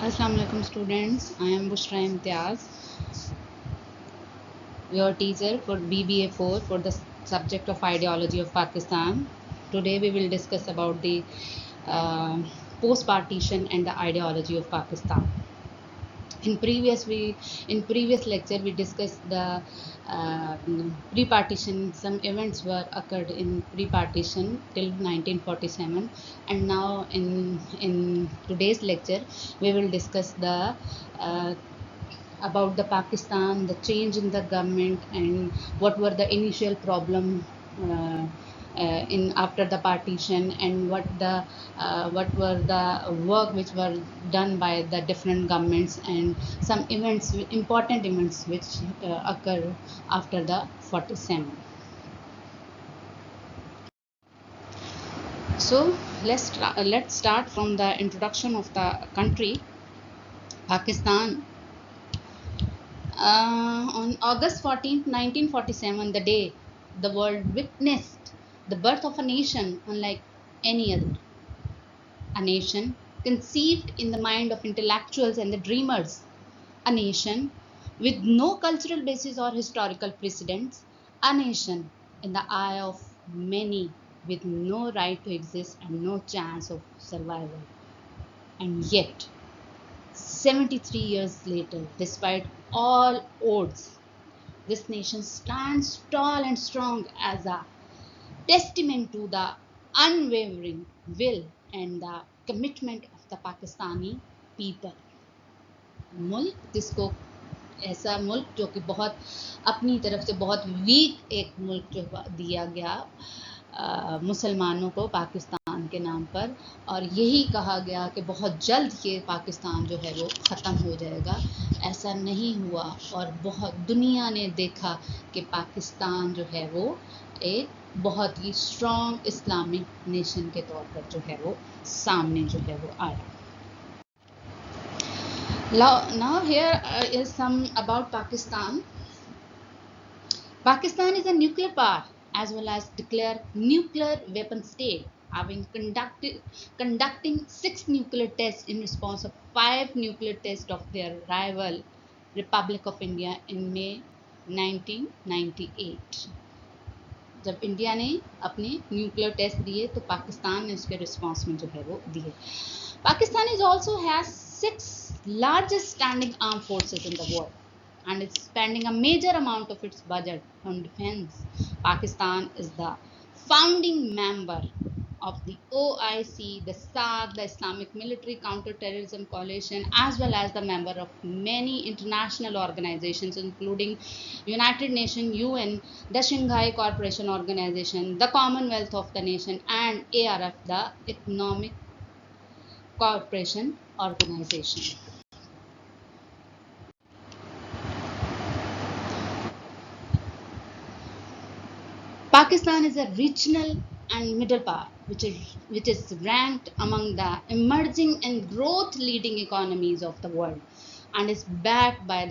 Assalamu alaikum students. I am Bushra Imtiaz, your teacher for BBA 4 for the subject of ideology of Pakistan. Today we will discuss about the uh, post-partition and the ideology of Pakistan. In previous lecture we discussed the pre-partition. Some events were occurred in pre-partition till 1947, and now in today's lecture we will discuss the uh, about the Pakistan, the change in the government, and what were the initial problem in after the partition, and what were the work which were done by the different governments, and some events, important events which occur after the 47. So let's start from the introduction of the country Pakistan. On August 14th, 1947, the day the world witnessed the birth of a nation unlike any other, a nation conceived in the mind of intellectuals and the dreamers, a nation with no cultural basis or historical precedents, a nation in the eye of many with no right to exist and no chance of survival. And yet, 73 years later, despite all odds, this nation stands tall and strong as a testament to the unwavering will and the commitment of the Pakistani people. मुल्क जिसको ऐसा मुल्क जो कि बहुत अपनी तरफ से बहुत वीक एक मुल्क जो दिया गया मुसलमानों को पाकिस्तान के नाम पर, और यही कहा गया कि बहुत जल्द ये पाकिस्तान जो है वो ख़त्म हो जाएगा। ऐसा नहीं हुआ और बहुत दुनिया ने देखा कि पाकिस्तान जो है वो एक बहुत ही स्ट्रॉन्ग इस्लामिक नेशन के तौर पर जो है वो सामने जो है वो आया। Now here is some about Pakistan. Pakistan is a nuclear power as well as declared nuclear weapon state, having conducting 6 nuclear tests in response of 5 nuclear tests of their rival Republic of India in May 1998. जब India ने अपने nuclear test दिए तो पाकिस्तान ने उसके response में जो है वो दिए। Pakistan is also has 6 largest standing armed forces in the world and is spending a major amount of its budget on defense. Pakistan is the founding member of the OIC, the SAARC, the Islamic Military Counter-Terrorism Coalition, as well as the member of many international organizations including United Nations, UN, the Shanghai Cooperation Organization, the Commonwealth of the Nation, and ARF, the Economic Cooperation Organization. Pakistan is a regional and middle power, which is ranked among the emerging and growth leading economies of the world, and is backed by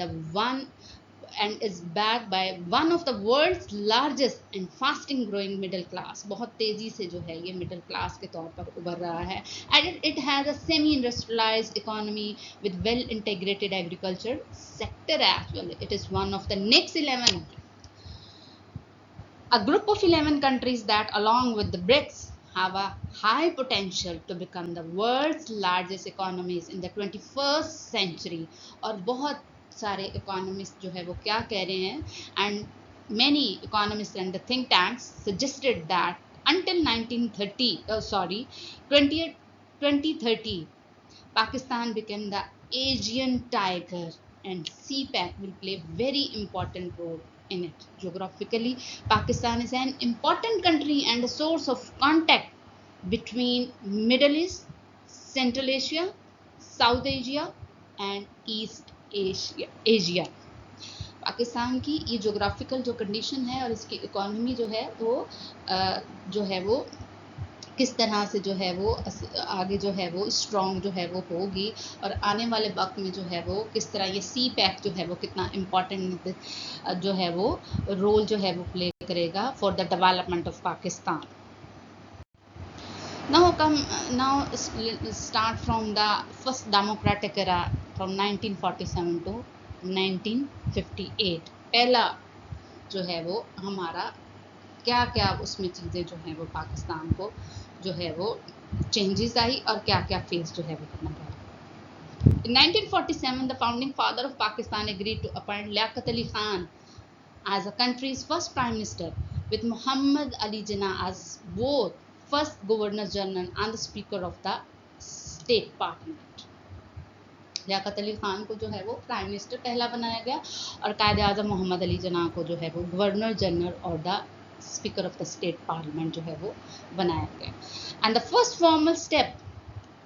one of the world's largest and fasting growing middle class. बहुत तेजी से जो है ये middle class के तौर पर उभर रहा है, and it has a semi industrialized economy with well integrated agriculture sector as well. It is one of the next 11, a group of 11 countries that, along with the BRICS, have a high potential to become the world's largest economies in the 21st century. और बहुत सारे economists जो है वो क्या कह रहे हैं, and many economists and the think tanks suggested that until 2030, Pakistan became the Asian tiger, and CPEC will play a very important role in it. Geographically, Pakistan is an important country and a source of contact between Middle East, Central Asia, South Asia, and East Asia. Pakistan की ये geographical जो condition है और इसकी economy जो है वो किस तरह से जो है वो आगे जो है वो स्ट्रॉन्ग जो है वो होगी, और आने वाले वक्त में जो है वो किस तरह ये CPEC जो है वो कितना इम्पोर्टेंट जो है वो रोल जो है वो प्ले करेगा for the development of Pakistan. Now start from the first democratic era from 1947 to 1958. पहला जो है वो हमारा क्या क्या उसमें चीज़ें जो है वो पाकिस्तान को जो है वो चेंजेस आई और क्या क्या फेस जो है वो करना पड़ा. In 1947, the founding father of Pakistan agreed to appoint Liaquat Ali Khan as the country's first prime minister, with Muhammad Ali Jinnah as both first governor general and the speaker of the state parliament. Liaquat Ali Khan को जो है वो prime minister पहला बनाया गया और कायदे आजम मोहम्मद अली जिन्ना को जो है वो गवर्नर जनरल और the speaker of the state parliament जो है वो बनाया गया. And the first formal step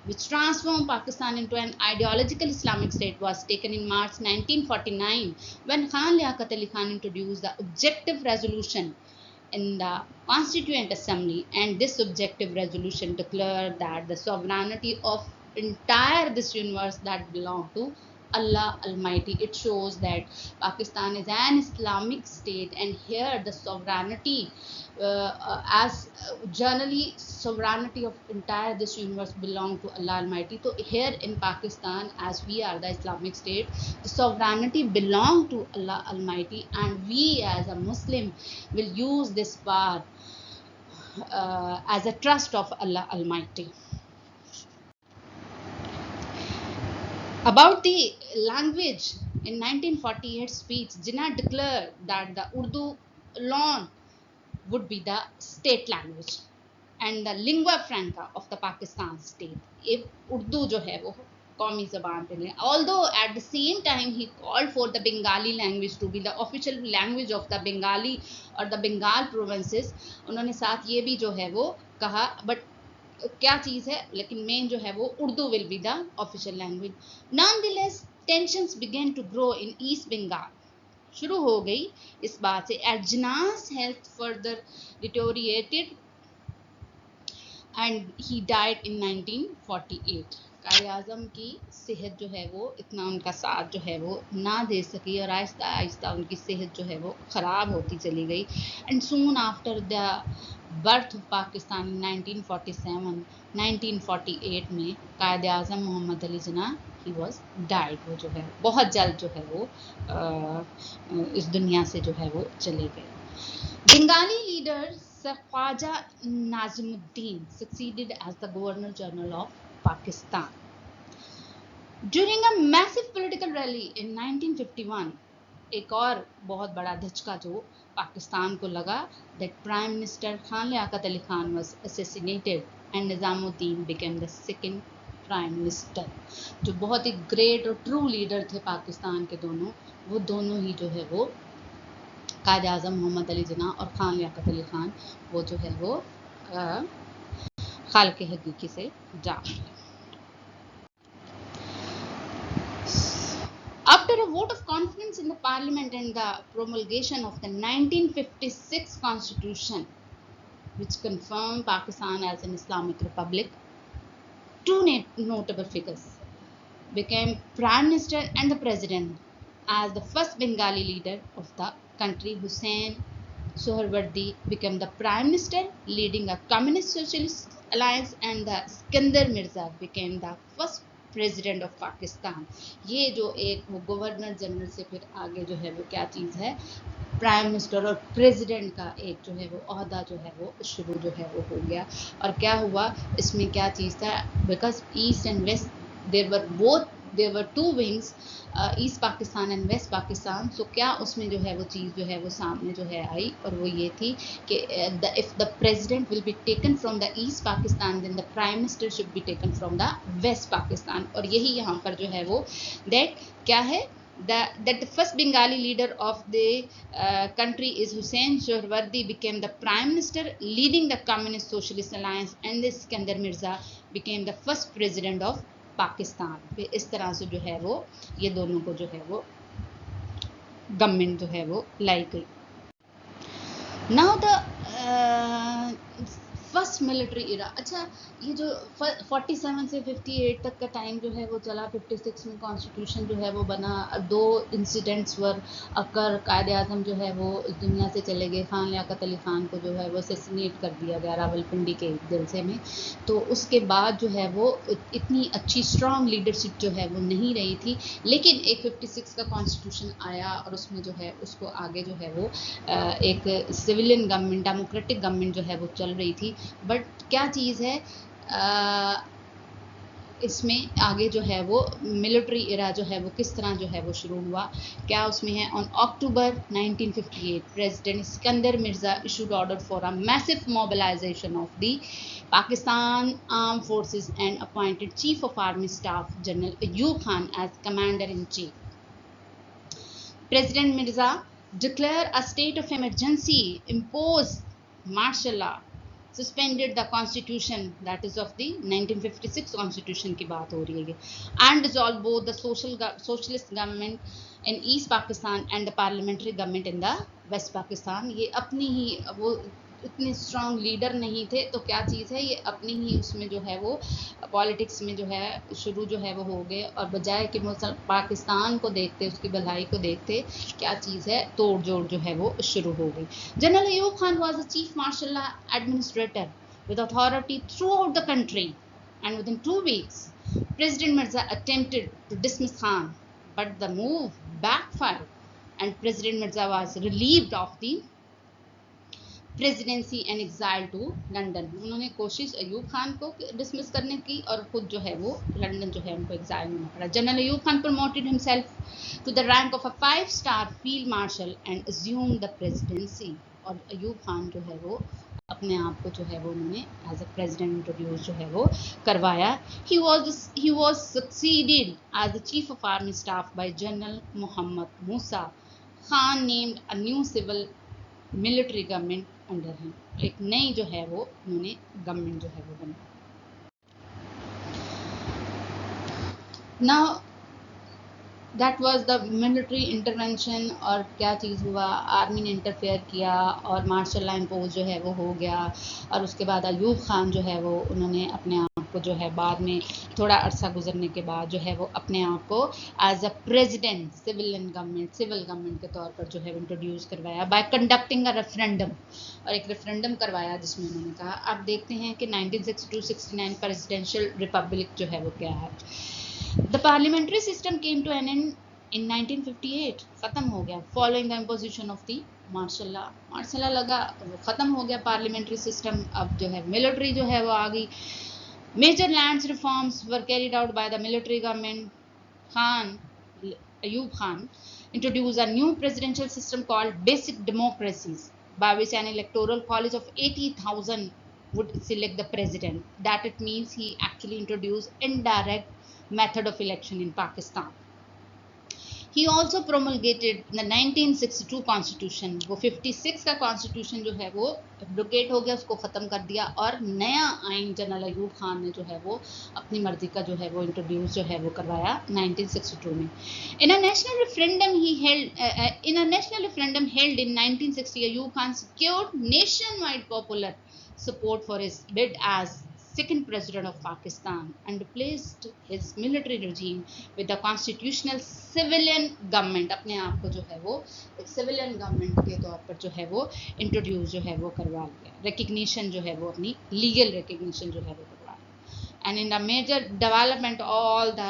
which transformed Pakistan into an ideological Islamic state was taken in March 1949 when Khan Liaquat Ali Khan introduced the objective resolution in the Constituent Assembly, and this objective resolution declared that the sovereignty of entire this universe that belong to Allah Almighty. It shows that Pakistan is an Islamic state, and here the sovereignty as generally sovereignty of entire this universe belong to Allah Almighty. So here in Pakistan, as we are the Islamic state, the sovereignty belong to Allah Almighty, and we as a Muslim will use this power as a trust of Allah Almighty. About the language, in 1948 speech, Jinnah declared that the Urdu alone would be the state language and the lingua franca of the Pakistan state. If Urdu जो है वो कौमी ज़बान पे लें, although at the same time he called for the Bengali language to be the official language of the Bengali or the Bengal provinces, उन्होंने साथ ये भी जो है वो कहा, but क्या चीज़ है, लेकिन मेन जो है वो Urdu will be the official language. Nonetheless tensions began to grow in East Bengal. शुरू हो गई इस बात से. At Jinnah's health further deteriorated and he died in 1948. Quaid-e आज़म की सेहत जो है वो इतना उनका साथ जो है वो ना दे सकी और आहिस्ता आहिस्ता उनकी सेहत जो है वो ख़राब होती चली गई. And soon after the birth of Pakistan in 1948 में Quaid-e Azam Mohammad Ali Jinnah he was died. वो जो है बहुत जल्द जो है वो इस दुनिया से जो है वो चले गए. Bengali leader Sir Khwaja Nazimuddin succeeded as the Governor General of Pakistan. During a massive political rally in 1951, एक और बहुत बड़ा धचका जो पाकिस्तान को लगा, that Prime Minister Khan Liaquat Ali Khan was assassinated and Nizamuddin became the second Prime Minister. जो बहुत ही great और ट्रू लीडर थे पाकिस्तान के दोनों, वो दोनों ही जो है वो कायदे आज़म मोहम्मद अली जिन्ना और खान लियाकत अली खान, वो जो है वो खालिक हकीकी से जान. After a vote of confidence in the parliament and the promulgation of the 1956 constitution, which confirmed Pakistan as an Islamic republic, two notable figures became prime minister and the president. As the first Bengali leader of the country, Hussein Sohrawardy became the prime minister leading a communist socialist alliance, and the Iskandar Mirza became the first president of Pakistan. ये जो एक वो governor general से फिर आगे जो है वो क्या चीज़ है, प्राइम मिनिस्टर और प्रेसिडेंट का एक जो है वो ओहदा जो है वो शुरू जो है वो हो गया. और क्या हुआ इसमें, क्या चीज़ था, because east and west there were two wings, East Pakistan and West Pakistan. So क्या उसमें जो है वो चीज़ जो है वो सामने जो है आई, और वो ये थी कि if the president will be taken from the east Pakistan then the prime minister should be taken from the west Pakistan. और यही यहाँ पर जो है वो दैट क्या है, that the first Bengali leader of the country is Hussein Sohrawardy became the prime minister leading the communist socialist alliance, and the Iskandar Mirza became the first president of Pakistan. फिर इस तरह से जो है वो ये दोनों को जो है वो गवर्नमेंट जो है वो लाई गई. नाउ द फर्स्ट मिलिट्री इरा। अच्छा, ये जो 47 से 58 तक का टाइम जो है वो चला, 56 में कॉन्स्टिट्यूशन जो है वो बना, 2 इंसिडेंट्स वर अकर, कायदे आज़म जो है वो इस दुनिया से चले गए, खान लियाकत अली खान को जो है वो असैसिनेट कर दिया गया रावलपिंडी के जलसे में। तो उसके बाद जो है वो इतनी अच्छी स्ट्रॉन्ग लीडरशिप जो है वो नहीं रही थी, लेकिन एक 56 का कॉन्स्टिट्यूशन आया और उसमें जो है उसको आगे जो है वो एक सिविलियन गवर्नमेंट, डेमोक्रेटिक गवर्नमेंट जो है वो चल रही थी। बट क्या चीज़ है, इसमें आगे जो है वो मिलिट्री इरा जो है वो किस तरह जो है वो शुरू हुआ, क्या उसमें है। On October 1958 president Sikandar Mirza issued order for a massive mobilisation of the Pakistan arm forces and appointed chief of army staff general Ayub Khan as commander in chief. President Mirza declared a state of emergency, imposed martial law, suspended the constitution, that is of the 1956 constitution की बात हो रही है, and dissolved both the socialist government in East Pakistan and the parliamentary government in the West Pakistan। ये अपनी ही वो इतने strong leader नहीं थे, तो क्या चीज़ है, ये अपनी ही उसमें जो है वो पॉलिटिक्स में जो है शुरू जो है वो हो गए, और बजाय कि पाकिस्तान को देखते, उसकी भलाई को देखते, क्या चीज़ है, तोड़ जोड़ जो है वो शुरू हो गई। General Ayub Khan was the chief martial administrator with authority throughout the country, and within 2 weeks President Mirza attempted to dismiss Khan, but the move backfired and President Mirza was relieved of the presidency and exile to London. उन्होंने कोशिश अयूब खान को dismiss करने की और खुद जो है वो लंदन जो है उनको एग्जाइल में पड़ा। General Ayub Khan promoted himself to the rank of a 5-star field marshal and assume the presidency. और अयूब खान जो है वो अपने आप को जो है वो उन्होंने एज अ प्रेसिडेंट इंट्रोड्यूस जो है वो करवाया। He was succeeded as the chief of army staff by general Mohammad Musa Khan named a new civil military government under him. एक नई जो है वो उन्होंने गवर्नमेंट जो है वो बनाई। Now that was the military intervention. और क्या चीज़ हुआ, आर्मी ने इंटरफेयर किया और मार्शल लॉ इम्पोज जो है वो हो गया। और उसके बाद अयूब खान जो है वो उन्होंने अपने आप को जो है बाद में थोड़ा अरसा गुजरने के बाद जो है वो अपने आप को as a president civil government के तौर पर जो है इंट्रोड्यूस करवाया बाय कंडक्टिंग अ रेफरेंडम। और एक रेफरेंडम करवाया जिसमें उन्होंने कहा, अब देखते हैं कि 1962-69 प्रेसिडेंशियल रिपब्लिक जो है वो क्या है। The parliamentary system came to an end in 1958, खत्म हो गया following the imposition of the martial law। Martial law लगा, वो खत्म हो गया पार्लियामेंट्री सिस्टम। अब जो है मिलिट्री जो है वो आ गई। Major lands reforms were carried out by the military government. Khan Ayub Khan introduced a new presidential system called basic democracies, by which an electoral college of 80,000 would select the president. That it means he actually introduced indirect method of election in Pakistan. He also promulgated the 1962 constitution. वो 56 का constitution जो है वो abrogate हो गया, उसको ख़त्म कर दिया, और नया आइन जनरल अयूब खान ने जो है वो अपनी मर्जी का जो है वो इंट्रोड्यूस जो है वो करवाया 1962 में। In a national referendum held in 1960, Ayub Khan secured nationwide popular support for his bid as second president of Pakistan and replaced his military regime with the constitutional civilian government। अपने आप को जो है वो एक सिविलियन गवर्नमेंट के तौर पर जो है वो इंट्रोड्यूस जो है वो करवा लिया, रिकग्निशन जो है वो अपनी लीगल रिकग्निशन जो है वो करवा लिया। And in a major development, all the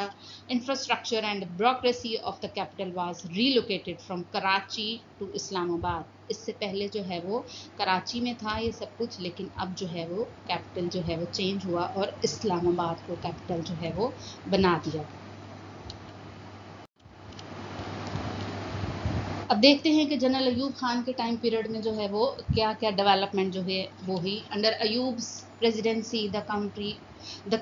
infrastructure and bureaucracy of the capital was relocated from Karachi to Islamabad। इससे पहले जो है वो कराची में था ये सब कुछ, लेकिन अब जो है वो कैपिटल जो है वो चेंज हुआ और इस्लामाबाद को कैपिटल जो है वो बना दिया। अब देखते हैं कि जनरल अयूब खान के टाइम पीरियड में जो है वो क्या क्या डेवलपमेंट जो है वो हुई। Under Ayub's presidency the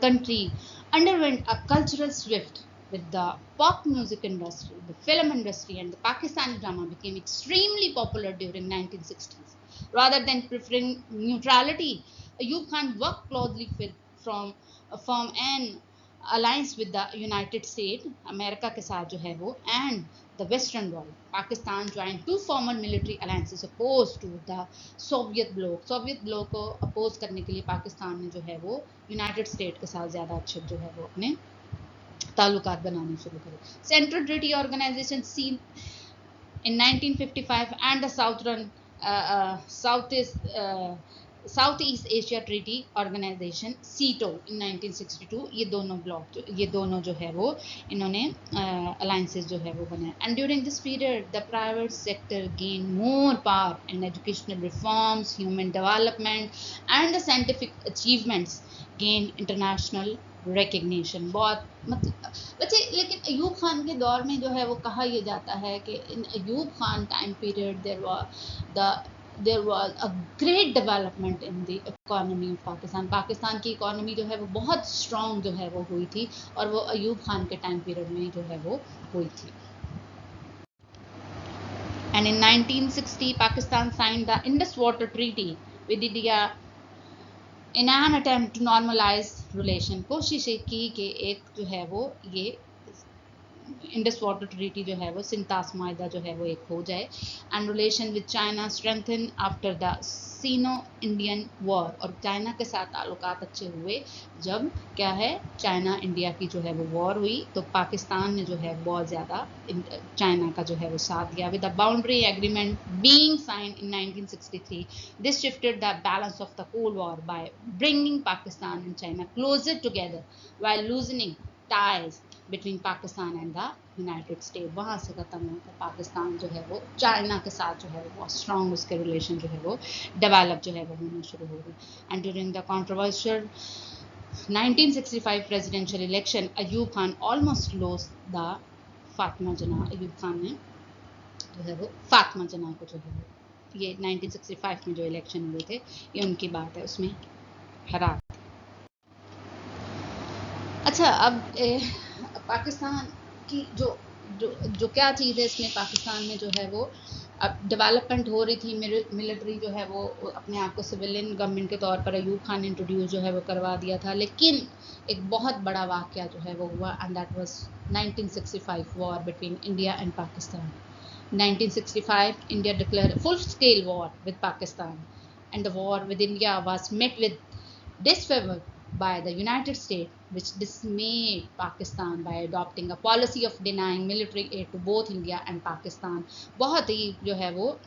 country underwent a cultural shift with the pop music industry, the film industry, and the Pakistani drama became extremely popular during 1960s. Rather than preferring neutrality, Ayub Khan worked closely with from a firm and alliance with the United State, America के साथ जो है वो, and the western world, Pakistan join to formal military alliances oppose to the Soviet bloc. Soviet bloc को oppose करने के लिए पाकिस्तान ने जो है वो यूनाइटेड स्टेट के साथ ज़्यादा अच्छे जो है वो अपने ताल्लुकात बनाने शुरू करे। Central Treaty Organisation seen in 1955 and the Southeast Asia Treaty Organization (SEATO) in 1962, ये दोनों ब्लॉक ये दोनों जो है वो इन्होंने अलायंसेस जो है वो बनाए। And during this period the private sector gain more power in educational reforms, human development and the scientific achievements gain international recognition. बहुत मतलब वैसे, लेकिन अयूब खान के दौर में जो है वो कहा यह जाता है कि in Ayub Khan time period there was a great development in the economy of Pakistan. Pakistan की इकोनॉमी जो है वो बहुत स्ट्रॉन्ग जो है वो हुई थी, और वो अयूब खान के टाइम पीरियड में जो है वो हुई थी। And in 1960 Pakistan signed the Indus water treaty with India in an attempt to normalise relation. कोशिश की कि एक जो है वो ये इंडस वाटर ट्रीटी जो है वो सिंतास माहिदा जो है वो एक हो जाए। And relation with China strengthen after the Sino Indian war, और चाइना के साथ ताल्लुकात अच्छे हुए जब क्या है चाइना इंडिया की जो है वो वॉर हुई, तो पाकिस्तान ने जो है बहुत ज़्यादा चाइना का जो है वो साथ दिया। With the boundary agreement being signed in 1963, this shifted the balance of the cold war by bringing Pakistan and China closer together while loosening ties between Pakistan and the United State. वहाँ से ख़त्म होकर पाकिस्तान जो है वो चाइना के साथ जो है वो बहुत स्ट्रॉन्ग उसके रिलेशन जो है वो डेवलप जो है वो होना शुरू हो गई। And during the controversial 1965 presidential election Ayub Khan almost lost the Fatima जना। अयूब खान ने जो है वो फातिमा जना को जो है वो ये 1965 में जो इलेक्शन हुए थे ये उनकी बात है, उसमें हरा। अच्छा, अब पाकिस्तान की जो जो जो क्या चीज़ है इसमें, पाकिस्तान में जो है वो अब डेवलपमेंट हो रही थी, मिलिट्री जो है वो अपने आप को सिविलियन गवर्नमेंट के तौर पर अयूब खान ने इंट्रोड्यूस जो है वो करवा दिया था। लेकिन एक बहुत बड़ा वाक़या जो है वो हुआ, and that was 1965 war between India and Pakistan. 1965 India declared a full-scale war with Pakistan, and the war with India was met with disfavor by the United States, which dismayed Pakistan by adopting a policy of denying military aid to both India and Pakistan। बहुत ही जो है वो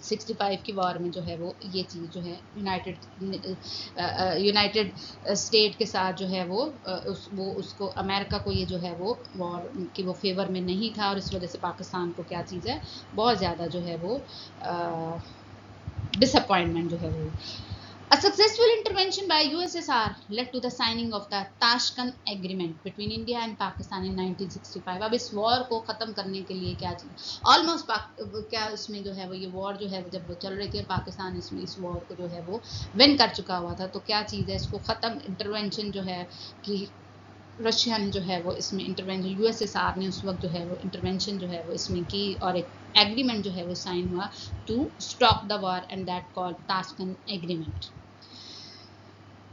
65 की war में जो है वो ये चीज़ जो है यूनाइटेड स्टेट के साथ जो है वो उसको अमेरिका को ये जो है वो वॉर की वो फेवर में नहीं था, और इस वजह से पाकिस्तान को क्या चीज़ है बहुत ज़्यादा जो है वो डिसअपॉइंटमेंट जो है वो। A successful intervention by USSR led to the signing of the Tashkent Agreement between India and Pakistan in 1965। अब इस वॉर को ख़त्म करने के लिए क्या चीज़ ऑलमोस्ट क्या इसमें जो है वो ये वॉर जो है वो जब वो चल रही थी पाकिस्तान इसमें इस वॉर को जो है वो विन कर चुका हुआ था, तो क्या चीज़ है इसको ख़त्म इंटरवेंशन जो है कि रशिया ने जो है वो इसमें इंटरवेंशन, यूएसएसआर ने उस वक्त जो है वो इंटरवेंशन जो है वो इसमें की, और एक एग्रीमेंट जो है वो साइन हुआ to stop the war, and that called Tashkent agreement.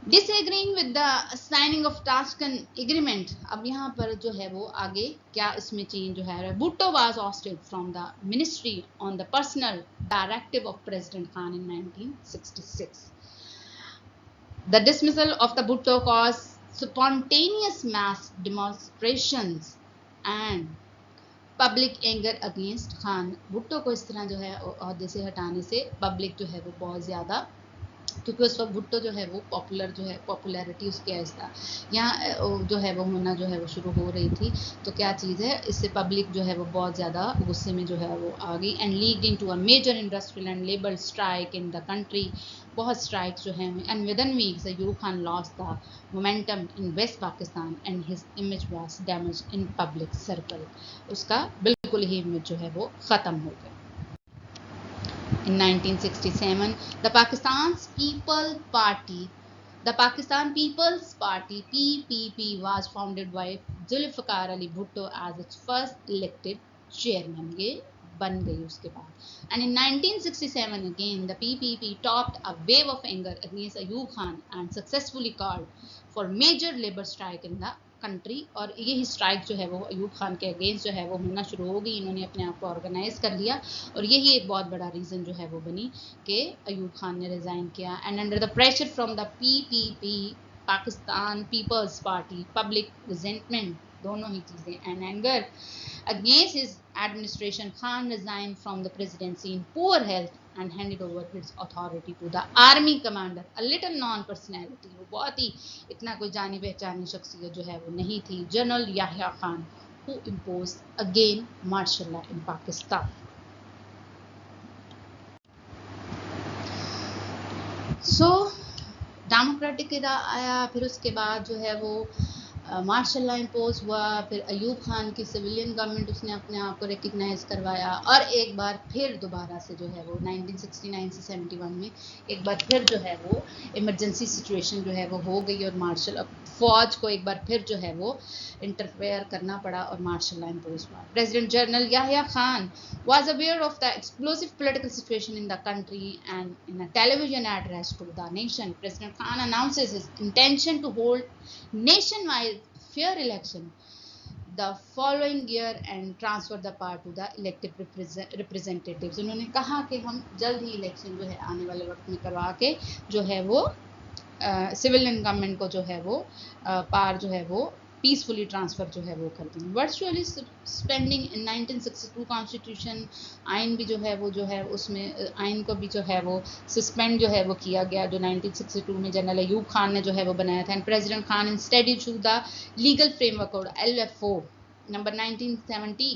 Disagreeing with the signing of Tashkent agreement, अब यहाँ पर जो है वो आगे क्या इसमें चेंज जो है, Bhutto was Oersted from the ministry on the personal directive of president Khan in 1966। The dismissal of the Bhutto cause spontaneous mass demonstrations and public anger against Khan. Bhutto को इस तरह जो है ओहदे से हटाने से पब्लिक जो है वो बहुत ज़्यादा, क्योंकि उस वक्त भुट्टो जो है वो पॉपुलर जो है पॉपुलैरिटी उसकी ऐसा यहाँ जो है वो होना जो है वो शुरू हो रही थी, तो क्या चीज़ है इससे पब्लिक जो है वो बहुत ज़्यादा गुस्से में जो है वो आ गई, and lead in to a major industrial and labour strike in the country. बहुत स्ट्राइक्स जो हैं, and with in weeks Ayub Khan lost the momentum in west Pakistan and his image was damage in public circle. उसका बिल्कुल ही image जो है वो ख़त्म हो गया। In 1967, the Pakistan People's Party (PPP) was founded by Zulfikar Ali Bhutto as its first elected chairman। ये बन गई उसके बाद। And in 1967 again, the PPP topped a wave of anger against Ayub Khan and successfully called for major labour strike in the country. और यही strike जो है वो अयूब खान के अगेंस्ट जो है वो होना शुरू हो गई। इन्होंने अपने आप को ऑर्गेनाइज कर लिया और यही एक बहुत बड़ा रीज़न जो है वो बनी कि अयूब खान ने रिज़ाइन किया। And under the pressure from the PPP, Pakistan peoples party, public resentment, दोनों ही चीज़ें, and anger against his administration, Khan resigned from the presidency in poor health and handed over his authority to the army commander, a little known personality, वो बहुत ही इतना कोई जानी पहचानी शख्सियत जो है वो नहीं थी, general Yahya Khan, who imposed again martial law in Pakistan. So democratic era आया, फिर उसके बाद जो है वो मार्शल लॉ इम्पोज हुआ, फिर अयूब खान की सिविलियन गवर्नमेंट उसने अपने आप को रिकग्नाइज करवाया, और एक बार फिर दोबारा से जो है वो 1969 से 71 में एक बार फिर जो है वो इमरजेंसी सिचुएशन जो है वो हो गई और मार्शल फौज को एक बार फिर जो है वो इंटरफेयर करना पड़ा और मार्शल लॉ इम्पोज हुआ। President general Yahya Khan was aware of the explosive political situation in the country, and in a television address to the nation, President Khan announces his intention to hold nationwide fair election the following year and transfer the power to the elected representatives. उन्होंने कहा कि हम जल्द ही election जो है आने वाले वक्त में करवा के जो है वो सिविलियन गवर्नमेंट को जो है वो पावर जो है वो पीसफुली ट्रांसफ़र जो है वो कर देंगे। वर्चुअली सस्पेंडिंग इन 1962 कॉन्स्टिट्यूशन, आइन भी जो है उसमें आइन को भी जो है वो सस्पेंड जो है वो किया गया जो 1962 में जनरल अयूब खान ने जो है वो बनाया था। And president Khan instead issued the legal framework code LFO number 1970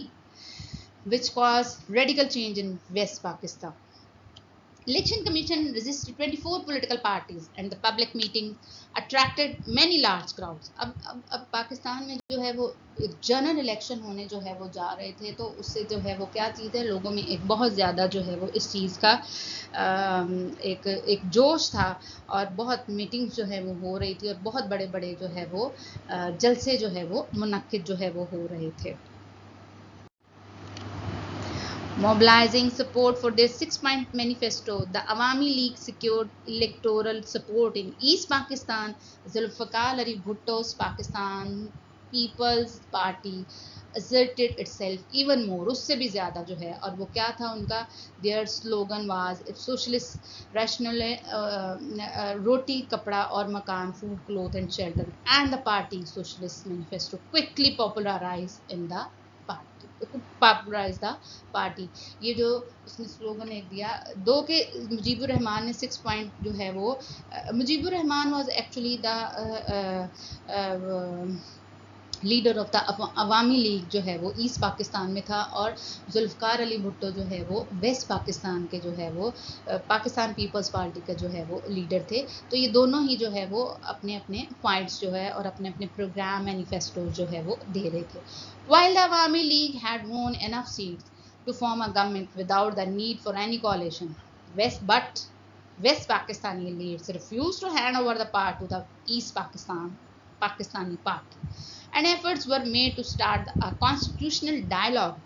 which caused radical change in West Pakistan. Election Commission registered 24 political parties and the public meeting attracted many large crowds. अब पाकिस्तान में जो है वो एक जनरल इलेक्शन होने जो है वो जा रहे थे, तो उससे जो है वो क्या चीज़ है, लोगों में एक बहुत ज़्यादा जो है वो इस चीज़ का एक जोश था और बहुत मीटिंग्स जो है वो हो रही थी और बहुत बड़े बड़े जो है वो जलसे जो है वो मुनक्किद जो है वो हो रहे थे। Mobilizing support for their 6-point manifesto, the Awami League secured electoral support in East Pakistan. Zulfikar Ali Bhutto's Pakistan People's Party asserted itself even more, उससे भी ज़्यादा जो है, और वो क्या था उनका, their slogan was if socialist rational रोटी कपड़ा और मकान, food cloth and shelter, and the party socialist manifesto quickly popularized in the popularise the party. ये जो उसने स्लोगन एक दिया दो के मुजीबुर रहमान ने 6 पॉइंट जो है वो, Mujibur Rahman was actually the leader of the Awami League जो है वो ईस्ट पाकिस्तान में था, और जुल्फ़िकार अली भुट्टो जो है वो वेस्ट पाकिस्तान के जो है वो पाकिस्तान पीपल्स पार्टी के जो है वो लीडर थे। तो ये दोनों ही जो है वो अपने अपने पॉइंट्स जो है और अपने अपने प्रोग्राम मैनिफेस्टो जो है वो दे रहे थे। While the Awami League had won enough seats to form a government without the need for any coalition, West Pakistani leaders refused to hand over the power to the East Pakistani party, and efforts were made to start a constitutional dialogue.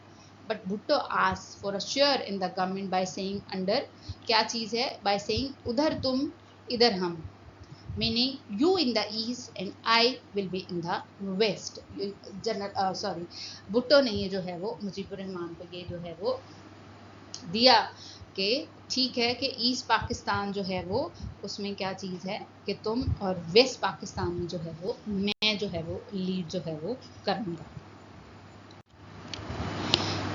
But Bhutto asked for a share in the government by saying under क्या चीज़ है, by saying उधर तुम इधर हम, meaning you in the east and I will be in the west. General Bhutto ने ये जो है वो मुजीबुर रहमान को ये जो है वो दिया कि ठीक है कि ईस्ट पाकिस्तान जो है वो उसमें क्या चीज़ है कि तुम, और वेस्ट पाकिस्तान में जो है वो मैं जो है वो लीड जो है वो करूँगा।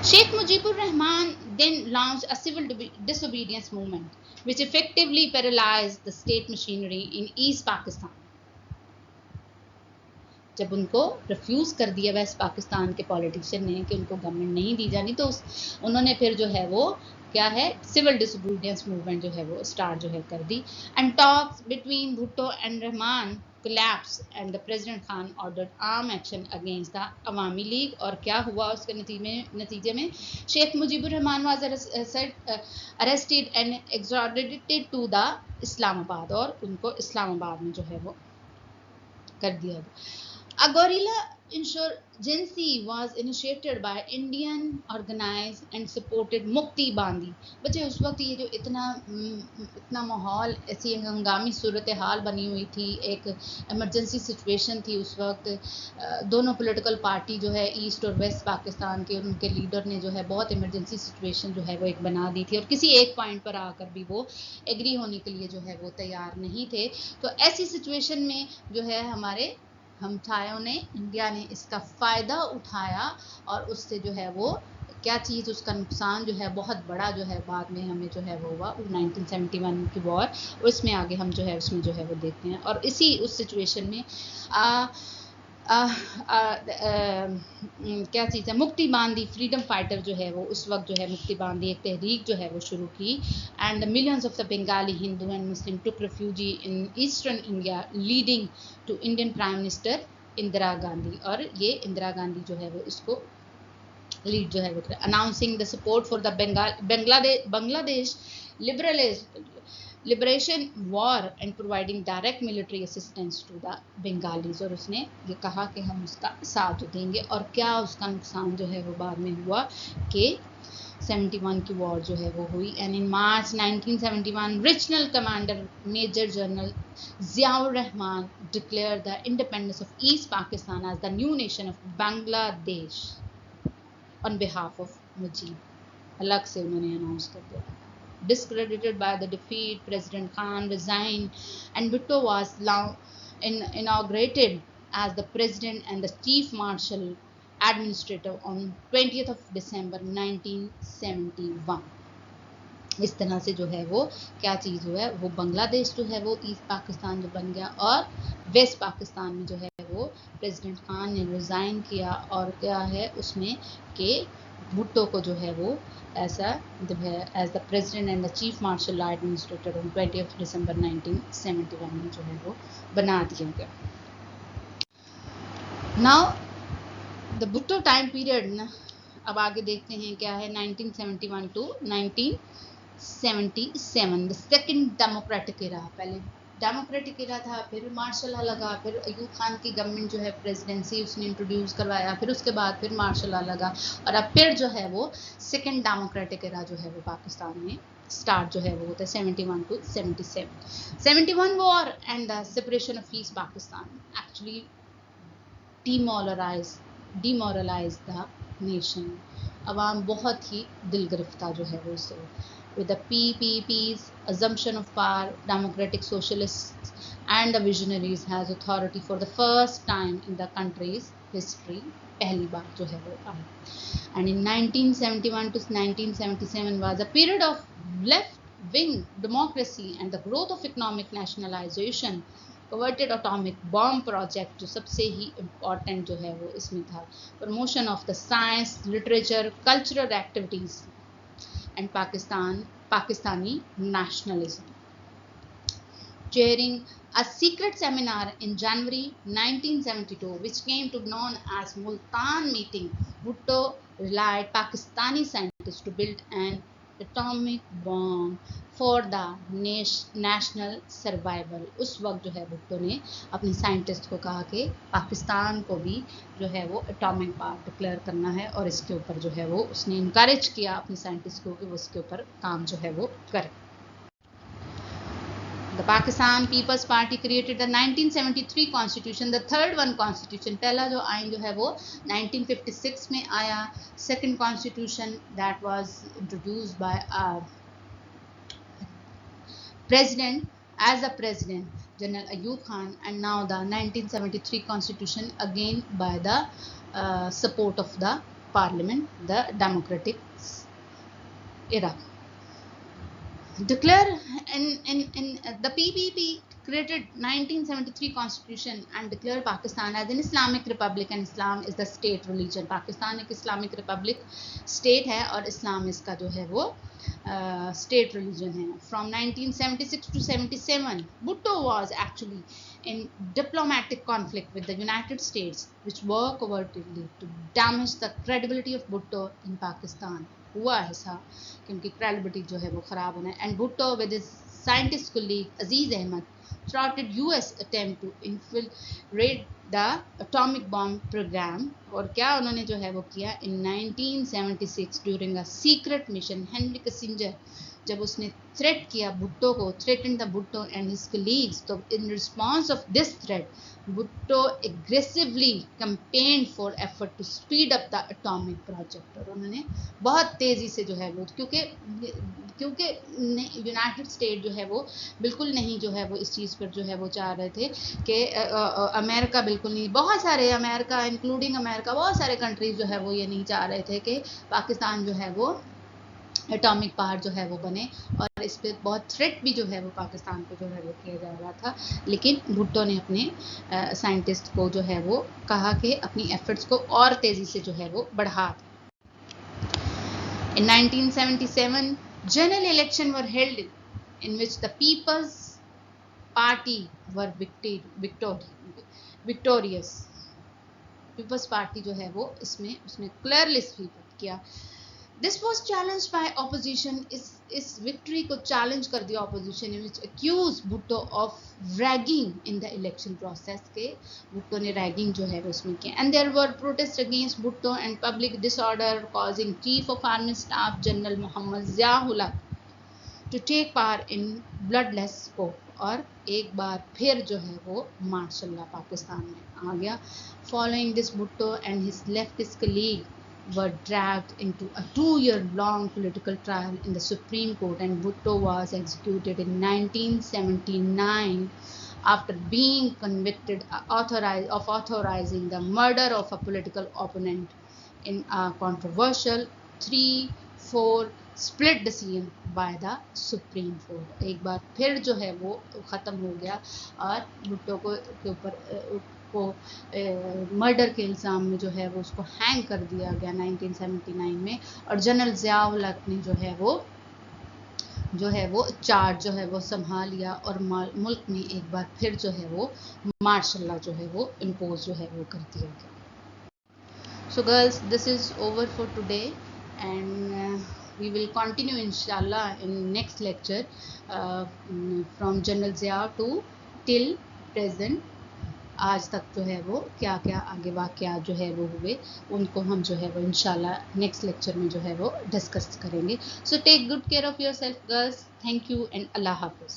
Sheikh Mujibur Rahman then launched a civil disobedience movement which effectively paralyzed the state machinery in East Pakistan. जब उनको रिफ्यूज़ कर दिया वेस्ट पाकिस्तान के पॉलिटिशियन ने कि उनको गवर्नमेंट नहीं दी जानी, तो उन्होंने फिर जो है वो क्या है सिविल डिसोबीडियंस मूवमेंट जो है वो स्टार्ट जो है कर दी। And talks between Bhutto and Rahman collapsed and the President Khan ordered armed action against the Awami League। और क्या हुआ उसके नतीजे में Sheikh Mujibur Rahman was arrested and extradited to the Islamabad, और उनको इस्लामाबाद में जो है वो कर दिया गया। A guerrilla insurgency was initiated by Indian organized and supported मुक्ति बांदी। बच्चे उस वक्त ये जो इतना माहौल, ऐसी एक हंगामी सूरत हाल बनी हुई थी, एक इमरजेंसी सिचुएशन थी उस वक्त। दोनों पॉलिटिकल पार्टी जो है ईस्ट और वेस्ट पाकिस्तान के, उनके लीडर ने जो है बहुत इमरजेंसी सिचुएशन जो है वो एक बना दी थी, और किसी एक पॉइंट पर आकर भी वो एग्री होने के लिए जो है वो तैयार नहीं थे। तो ऐसी सिचुएशन में जो है हमारे हमसायों ने, इंडिया ने इसका फ़ायदा उठाया, और उससे जो है वो क्या चीज़, उसका नुकसान जो है बहुत बड़ा जो है बाद में हमें जो है वो हुआ 1971 की वॉर। उसमें आगे हम जो है उसमें जो है वो देखते हैं। और इसी उस सिचुएशन में क्या चीज़ है, मुक्ति बांदी फ्रीडम फाइटर जो है वो उस वक्त जो है मुक्ति बांदी एक तहरीक जो है वो शुरू की। And the millions of the Bengali Hindu and Muslim took refugee in eastern India leading to Indian prime minister Indira Gandhi. और ये इंदिरा गांधी जो है वो इसको लीड जो है वो announcing the support for the Bangladesh liberation war and providing direct military assistance to the Bengalis. और उसने ये कहा कि हम उसका साथ देंगे। और क्या उसका नुकसान जो है वो बाद में हुआ कि 71 की वॉर जो है वो हुई। And in March 1971 regional commander major general Ziaur Rahman declare the independence of east Pakistan as the new nation of Bangladesh on behalf of Mujib. अलग से उन्होंने अनाउंस कर दिया। Discredited by the defeat, President Khan resigned and Bhutto was inaugurated as the president and the chief marshal administrator on 20th of December 1971। इस तरह से जो है वो क्या चीज़ हुआ है, वो बांग्लादेश जो है वो ईस्ट पाकिस्तान जो बन गया, और वेस्ट पाकिस्तान में जो है वो प्रेसिडेंट खान ने रिज़ाइन किया। और क्या है उसमें कि भुट्टो को जो है वो ऐसा as the president and the chief martial law administrator on 20 दिसंबर 1971 में जो है वो बना दिया गया। Now the Bhutto time period ना, अब आगे देखते हैं क्या है। 1971 to 1977 the second democratic era. पहले डेमोक्रेटिक एरा था, फिर मार्शल लॉ लगा, फिर अयूब खान की गवर्नमेंट जो है प्रेसिडेंसी उसने इंट्रोड्यूस करवाया, फिर उसके बाद फिर मार्शल लॉ लगा, और अब फिर जो है वो सेकंड डेमोक्रेटिक एरा जो है वो पाकिस्तान में स्टार्ट जो है वो होता है 71 to 77। 71 war and the separation of east Pakistan actually demoralize the nation। अवाम बहुत ही दिल गिरफ्तार जो है वो इससे, with the PPP's assumption of power, democratic socialists and the visionaries has authority for the first time in the country's history। पहली बार जो है वो आई। And in 1971 to 1977 was a period of left-wing democracy and the growth of economic nationalization। Covert atomic bomb project जो सबसे ही important जो है वो इसमें था। Promotion of the science, literature, cultural activities and Pakistani nationalism. Chairing a secret seminar in January 1972 which came to be known as Multan meeting, Bhutto relied Pakistani scientists to build an atomic bomb for the national survival। उस वक्त जो है भुट्टो ने अपने scientist को कहा कि पाकिस्तान को भी जो है वो एटॉमिक बॉम्ब डिक्लेयर करना है, और इसके ऊपर जो है वो उसने इनकरेज किया अपने साइंटिस्ट को कि वो इसके ऊपर काम जो है वो करें। The Pakistan People's Party created the 1973 Constitution, the third one Constitution। पहला जो आइन जो है वो 1956 में आया। Second Constitution that was introduced by President as the President General Ayub Khan, and now the 1973 Constitution again by the support of the Parliament, the democratic era। Declare in the PPP created 1973 Constitution and declared Pakistan as an Islamic Republic and Islam is the state religion। Pakistan एक Islamic Republic state है और इस्लाम इसका जो है वो state religion है। From 1976 to 77 Bhutto was actually in diplomatic conflict with the United States which worked covertly to damage the credibility of Bhutto in Pakistan। हुआ ऐसा क्योंकि क्रेडिबिलिटी जो है वो ख़राब होना है। And Bhutto with his scientist colleague Aziz Ahmed thwarted US attempt to infiltrate the atomic bomb programme. और क्या उन्होंने जो है वो किया, in 1976 during a secret mission, Henry Kissinger जब उसने थ्रेट किया भुट्टो को, threaten the Bhutto and his colleagues, तो in response of this threat Bhutto aggressively campaigned for effort to speed up the atomic project. और उन्होंने बहुत तेज़ी से जो है वो, क्योंकि यूनाइटेड स्टेट जो है वो बिल्कुल नहीं जो है वो इस चीज़ पर जो है वो चाह रहे थे कि अमेरिका बिल्कुल नहीं, बहुत सारे अमेरिका इंक्लूडिंग अमेरिका, बहुत सारे कंट्रीज जो है वो ये नहीं चाह रहे थे कि पाकिस्तान जो है वो एटॉमिक पावर जो है वो बने, और इस पर बहुत थ्रेट भी जो है वो पाकिस्तान को जो है वो किया जा रहा था। लेकिन भुट्टो ने अपने साइंटिस्ट को जो है वो कहा कि अपनी एफर्ट्स को और तेज़ी से जो है वो बढ़ा। In 1977, general elections were held in which the People's Party were victorious. People's Party जो है वो इसमें उसने क्लियरली स्वीप किया। This was challenge by opposition, इस विक्ट्री को चैलेंज कर दिया ऑपोजिशन ने, which accuse Bhutto of rigging in the election process के, भुट्टो ने रैगिंग जो है वो उसमें किया। And there were protest against Bhutto and public disorder causing chief of army staff general Mohammad Zia-ul Haq to take part in bloodless coup. और एक बार फिर जो है वो मार्शल लॉ पाकिस्तान में आ गया। Following this Bhutto and his leftist colleague were dragged into a 2-year-long political trial in the Supreme Court, and Bhutto was executed in 1979 after being convicted of authorizing the murder of a political opponent in a controversial 3-4 split decision by the Supreme Court। एक बार फिर जो है वो ख़त्म हो गया और भुट्टो के ऊपर को मर्डर के इल्ज़ाम में जो है वो उसको हैंग कर दिया गया 1979 में। और जनरल ज़िया-उल हक ने जो है वो चार्ज जो है वो संभाल लिया और मुल्क में एक बार फिर जो है वो मार्शल लॉ जो है वो इम्पोज जो है वो कर दिया गया। So girls, this is over for today and we will continue inshallah in next lecture from General Zia to till present, आज तक जो है वो क्या क्या आगे वाक़यात जो है वो हुए, उनको हम जो है वो इंशाल्लाह नेक्स्ट लेक्चर में जो है वो डिस्कस करेंगे। So take good care of your self girls. Thank you and अल्लाह हाफ़िज़।